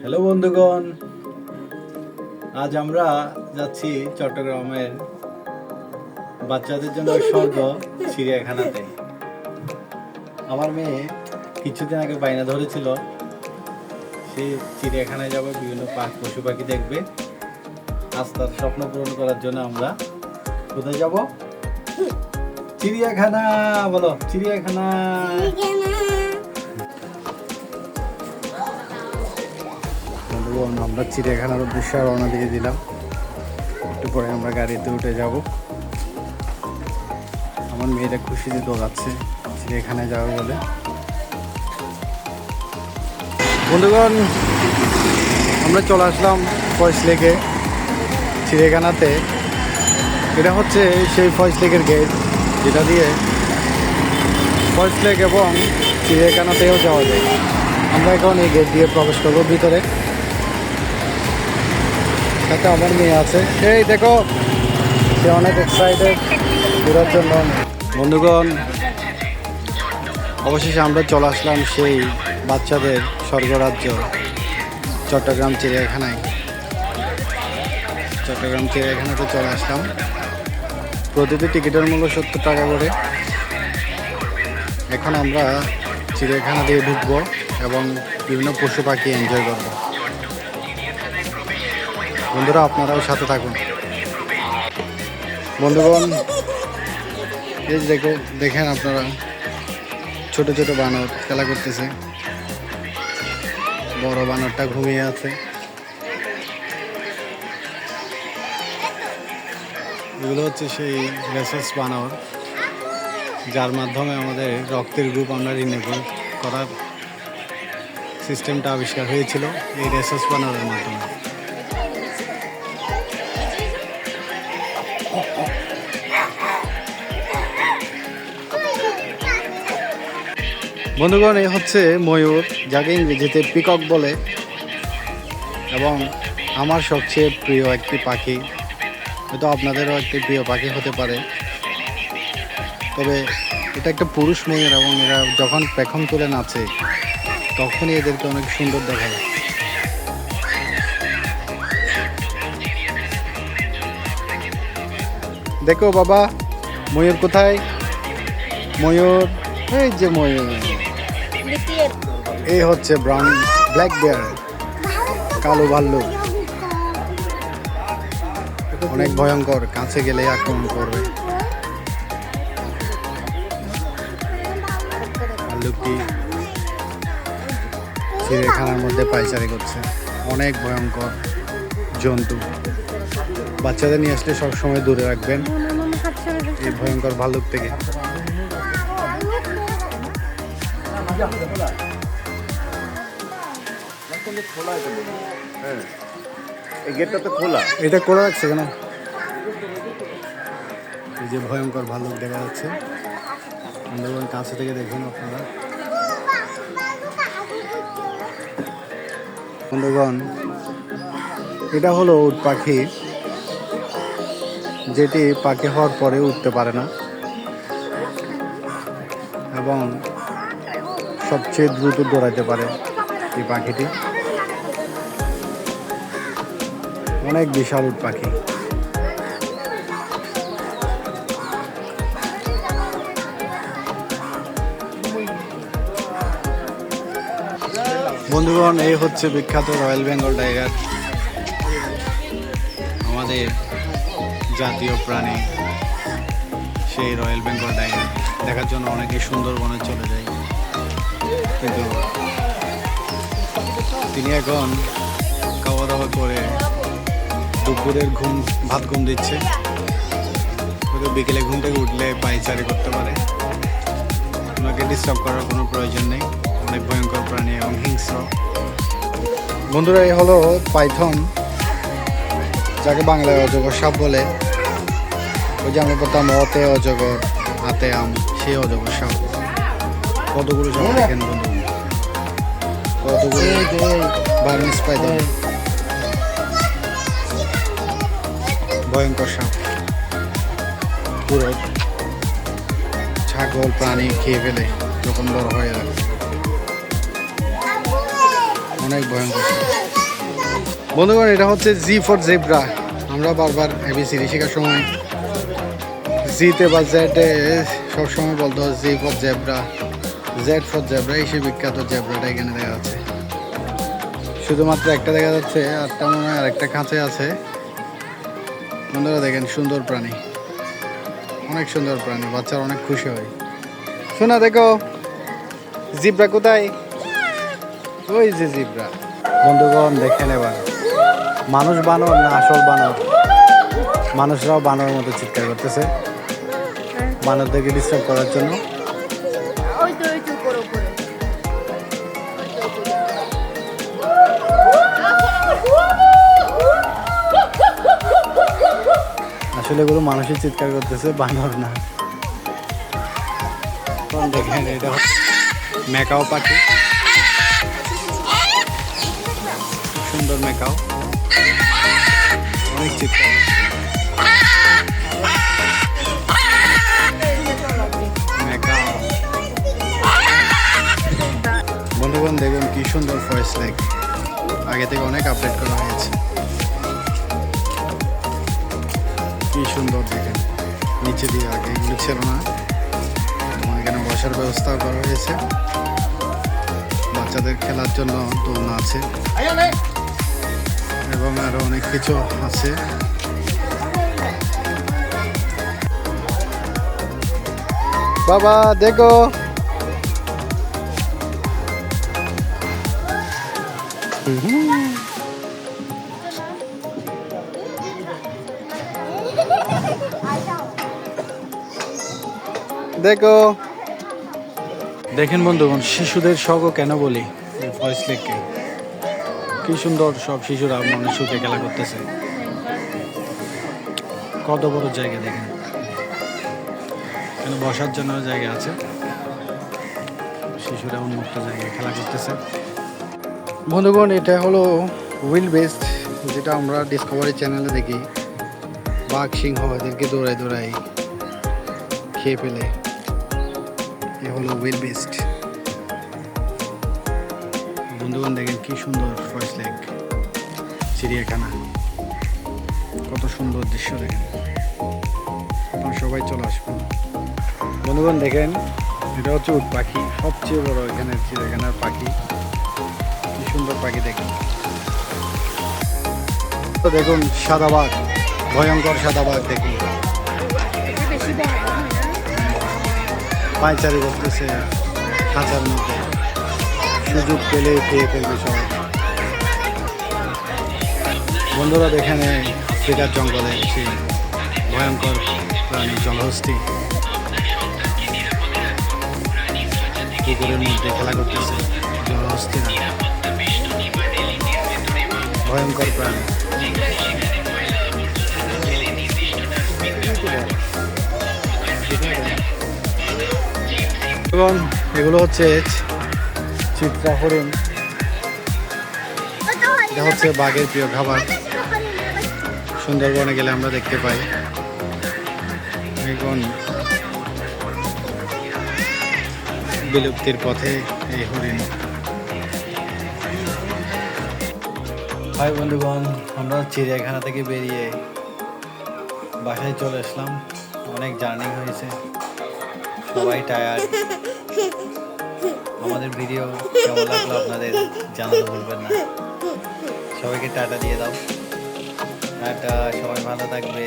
Hello বন্ধুগণ, আজ আমরা যাচ্ছি চট্টগ্রামের বাচ্চাদের জন্য স্বর্গ চিড়িয়াখানাতে। আমার মেয়ে কিছুদিন আগে বায়না ধরেছিল সে চিড়িয়াখানায় যাবে, বিভিন্ন পশু পাখি দেখবে। আজ তার স্বপ্ন পূরণ করার জন্য আমরা কোথায় যাব? চিড়িয়াখানা। বলো চিড়িয়াখানা। আমরা চিড়িয়াখানার উদ্দেশ্যে রওনা দিয়ে দিলাম। একটু পরে আমরা গাড়িতে উঠে যাব। আমার মেয়েটা খুশিতে দৌড়াচ্ছে চিড়িয়াখানায় যাবে বলে। বন্ধুগণ, আমরা চলে আসলাম ফয়েজ লেকে চিড়িয়াখানাতে। এটা হচ্ছে সেই ফয়েজ লেকের গেট, যেটা দিয়ে ফয়েজ লেক এবং চিড়িয়াখানাতেও যাওয়া যায়। আমরা এখন এই গেট দিয়ে প্রবেশ করবো ভিতরে। সাথে আমার মেয়ে আছে, এই দেখো সে অনেক এক্সাইটেড ঘোরার জন্য। বন্ধুগণ, অবশেষে আমরা চলে আসলাম সেই বাচ্চাদের স্বর্গরাজ্য চট্টগ্রাম চিড়িয়াখানায়। চট্টগ্রাম চিড়িয়াখানাতে চলে আসলাম। প্রতিটি টিকিটের মূল্য 70 টাকা করে। এখন আমরা চিড়িয়াখানা দিয়ে ঢুকবো এবং বিভিন্ন পশু পাখি এনজয় করবো। বন্ধুরা, আপনারাও সাথে থাকুন। বন্ধুগণ, এই দেখেন আপনারা, ছোট ছোট বানর খেলা করতেছে, বড় বানরটা ঘুমিয়ে আছে। এগুলো হচ্ছে সেই রেসার্চ বানর, যার মাধ্যমে আমাদের রক্তের গ্রুপ আমরা নির্ণয় করার সিস্টেমটা আবিষ্কার হয়েছিল এই রেসার্চ বানরের মাধ্যমে। বন্ধুগণ, এই হচ্ছে ময়ূর, যাকে ইংরেজিতে পিকক বলে, এবং আমার সবচেয়ে প্রিয় একটি পাখি। হয়তো আপনাদেরও একটি প্রিয় পাখি হতে পারে। তবে এটা একটা পুরুষ ময়ূর, এবং এরা যখন পেখম তুলে নাচে তখনই এদেরকে অনেক সুন্দর দেখায়। দেখো বাবা, ময়ূর কোথায়? ময়ূর, এই যে ময়ূর। এই হচ্ছে ব্ল্যাক বেয়ার, কালো ভাল্লুক। অনেক ভয়ঙ্কর, কাছে গেলে আক্রমণ করবে। ভাল্লুকটি চিড়িয়াখানার মধ্যে পায়চারি করছে। অনেক ভয়ঙ্কর জন্তু। বাচ্চাদের নিয়ে আসলে সবসময় দূরে রাখবেন এই ভয়ঙ্কর ভাল্লুক থেকে। এটা খোলা রাখছে কেন? এই যে ভয়ঙ্কর ভাল্লুক দেখা যাচ্ছে। বন্ধুগণ, কাছে থেকে দেখুন আপনারা। বন্ধুগণ, এটা হলো উট পাখি, যেটি পাখি হওয়ার পরে উঠতে পারে না এবং সবচেয়ে দ্রুত দৌড়াতে পারে এই পাখিটি। অনেক বিশাল উট পাখি। বন্ধুগণ, এই হচ্ছে বিখ্যাত রয়্যাল বেঙ্গল টাইগার, আমাদের জাতীয় প্রাণী। সেই রয়্যাল বেঙ্গল টাইগার দেখার জন্য অনেকে সুন্দরবনে চলে যায়, কিন্তু তিনি এখন খাওয়া দাওয়া করে দুপুরের ভাত ঘুম দিচ্ছে। হয়তো বিকেলে ঘুম থেকে উঠলে পায়চারি করতে পারে। ওনাকে ডিস্টার্ব করার কোনো প্রয়োজন নেই। অনেক ভয়ঙ্কর প্রাণী এবং হিংস্র। বন্ধুরা, এই হলো পাইথন, যাকে বাংলায় অজগর সাপ বলে। ওই যে আমরা বলতাম অতে অজগর হাতে আম, সেই অজগর সাপ। কতগুলো সাপ দেখেন বন্ধু, কতগুলো বার্মিজ পাইথন, ভয়ঙ্কর সাপ। পুরো ছাগল প্রাণী খেয়ে ফেলে যখন বড় হয়ে যাবে। অনেক ভয়ঙ্কর। বন্ধুগণ, এটা হচ্ছে জি ফর জেব্রা। আমরা বারবার এবিসিডি শেখার সময় জিতে বা জেডে সবসময় বলতে হয় G for zebra, Z for zebra. এই সে বিখ্যাত জেব্রাটা এখানে দেখা যাচ্ছে। শুধুমাত্র একটা দেখা যাচ্ছে, আরটা মনে হয় আরেকটা কাছে আছে। বন্ধুরা দেখেন, সুন্দর প্রাণী, অনেক সুন্দর প্রাণী, বাচ্চারা অনেক খুশি হয়। শোনা দেখো জিব্রা কোথায়? ওই যে জিব্রা। বন্ধুগণ দেখেন এবার, মানুষ বানর না আসল বানর? মানুষরাও বানর মতো চিৎকার করতেছে বানরদেরকে ডিস্টার্ব করার জন্য। আসলে এগুলো মানুষই চিৎকার করতেছে, বানর না। দেখেন এটা মেকাও পাখি, খুব সুন্দর মেকাও, অনেক চিৎকার। মেকাও বন্ধুগণ দেখুন কি সুন্দর ফরেস্ট লেক, আগে থেকে অনেক আপডেট করা হয়েছে। কি সুন্দর দেখেন, নিচে দিয়ে আগে এগুলো ছিল না। এখানে বসার ব্যবস্থা করা হয়েছে, বাচ্চাদের খেলার জন্য দোলনা আছে এবং আরো অনেক কিছু আছে। বাবা দেখো, দেখো। দেখেন বন্ধুগণ, শিশুদের শখও কেন বলি এই ফরেস্ট লেককে। কি সুন্দর সব শিশুরা মনে সুখে খেলা করতেছে। কত বড় জায়গা দেখেন, এখানে বসার জন্য জায়গা আছে, শিশুরা উন্মুক্ত জায়গায় খেলা করতেছে। বন্ধুগণ, এটা হলো উইল বেস্ট, যেটা আমরা ডিসকভারি চ্যানেলে দেখি। বাঘ সিংহ এদেরকে দৌড়াই দৌড়াই খেয়ে ফেলে। এ হলো উইল বেস্ট। বন্ধুগণ দেখেন কি সুন্দর ফরেস্ট লেক, চিড়িয়াখানা, কত সুন্দর দৃশ্য দেখেন। আপনারা সবাই চলে আসবেন। বন্ধুগণ দেখেন, এটা হচ্ছে উট পাখি, সবচেয়ে বড় এখানে চিড়িয়াখানার পাখি। কি সুন্দর পাখি দেখেন। তো দেখুন সাদা বাঘ, ভয়ঙ্কর সাদা বাঘ দেখুন, পায়চারি করতেছে খাঁচার মধ্যে, সুযোগ পেলে খেয়ে ফেলবে সবাই। বন্ধুরা দেখেন, আফ্রিকার জঙ্গলে সেই ভয়ঙ্কর প্রাণী জলহস্তী পুকুরের মধ্যে খেলা করতেছে। জলহস্তিরা ভয়ঙ্কর প্রাণী। এবং এগুলো হচ্ছে চিত্রা হরিণ, এটা হচ্ছে বাঘের প্রিয় খাবার। সুন্দরবনে গেলে আমরা দেখতে পাই। এখন বিলুপ্তির পথে এই হরিণ। হাই বন্ধুগণ, আমরা চিড়িয়াখানা থেকে বেরিয়ে বাসায় চলে আসলাম। অনেক জার্নি হয়েছে, সবাই টায়ার্ড। আমাদের ভিডিও কেমন লাগলো আপনাদের জানাতে ভুলবেন না। সবাইকে টাটা দিয়ে দাও। টাটা, সবাই ভালো থাকবে।